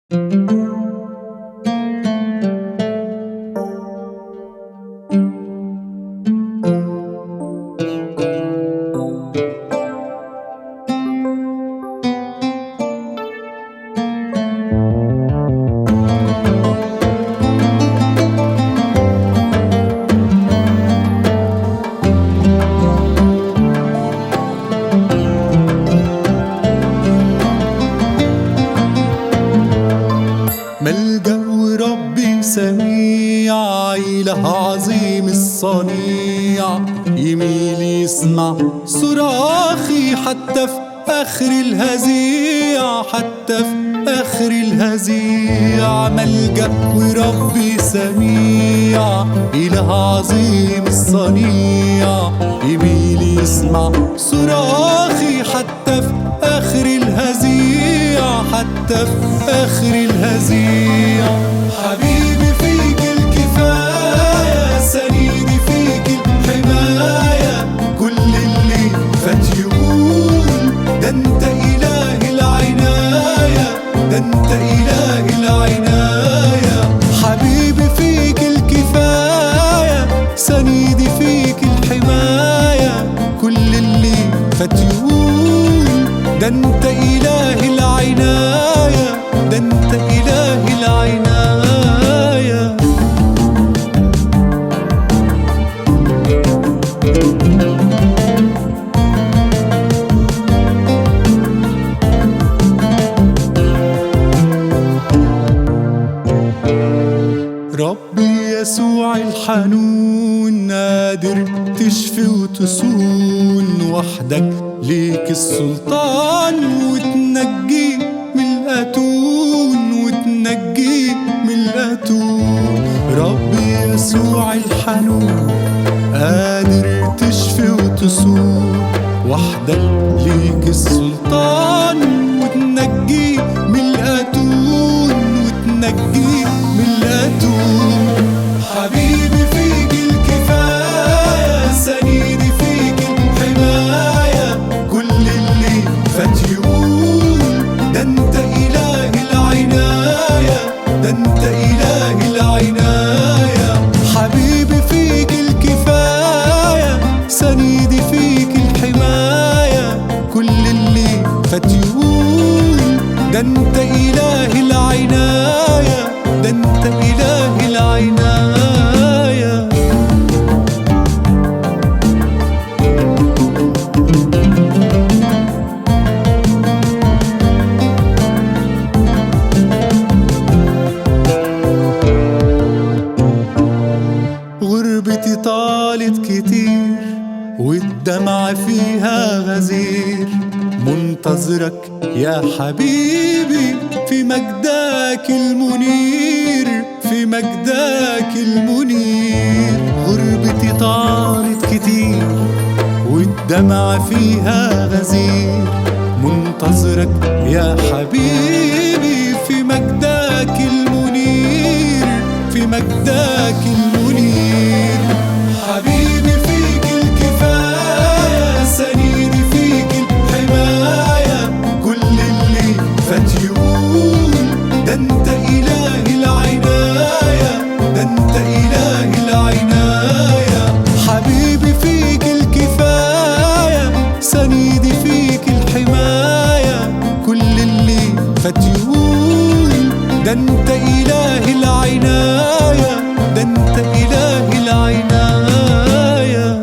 ملجأ وربي سميع، إله عظيم الصنيع، يميل يسمع صراخي حتى في آخر الهزيع، حتى في آخر الهزيع. ملجأ وربي سميع، إله عظيم الصنيع، يميل يسمع صراخي حتى في آخر الهزيع، حتى في آخر الهزيع. حبيبي فيك الكفاية، سندي فيك الحماية، كل اللي فات يقول ده انت إله العناية، ده انت إله العناية. حبيبي فيك الكفاية، سندي فيك الحماية، كل اللي فات يقول ده انت إله العناية، ده انت إله العناية. ربي يسوع الحنون، قادر تشفي وتصون، وحدك ليك السلطان، وتنجي من الأتون، وتنجي من الأتون. ربي يسوع الحنون، قادر تشفي وتصون، وحدك ليك السلطان، وتنجي من الأتون، وتنجي من الأتون. حبيبي فيك الكفاية، سندي فيك الحماية، كل اللي فات يقول ده انت إله العناية، ده انت إله العناية. حبيبي فيك الكفاية، سندي فيك الحماية، كل اللي فات يقول ده انت إله العناية، ده انت إله العناية. غربتي طالت كتير، والدمع فيها غزير، منتظرك يا حبيبي في مجدك المنير، في مجدك المنير. غربتي طالت كتير، والدمع فيها غزير، منتظرك يا حبيبي في مجدك المنير، في مجدك المنير. حبيبي فيك الكفاية، سندي فيك الحماية، كل اللي فات يقول ده انت إله العناية، ده انت إله العناية. حبيبي فيك الكفاية، سندي فيك الحماية، كل اللي فات يقول ده انت إله العناية، ده انت إله العناية.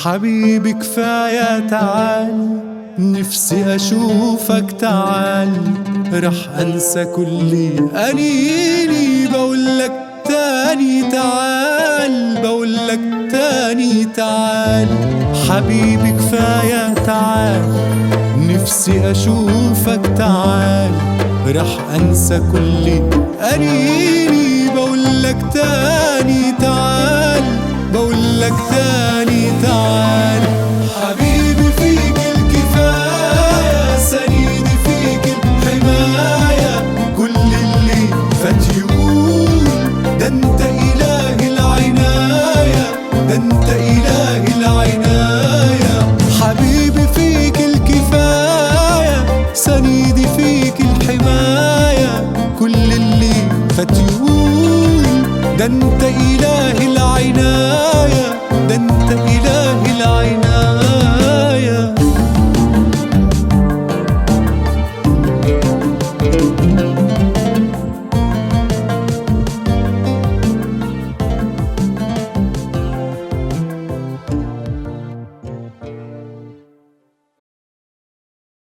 حبيبي كفاية تعال، نفسي أشوفك تعال، رح أنسى كل أنيني، بقولك تاني تعال، بقولك تاني تعال. حبيبي كفاية تعال، نفسي أشوفك تعال، رح أنسى كل أنيني، بقولك تاني تعال، بقولك تاني تعال. حبيبي فيك الكفاية، سندي فيك الحماية، كل اللي ده انت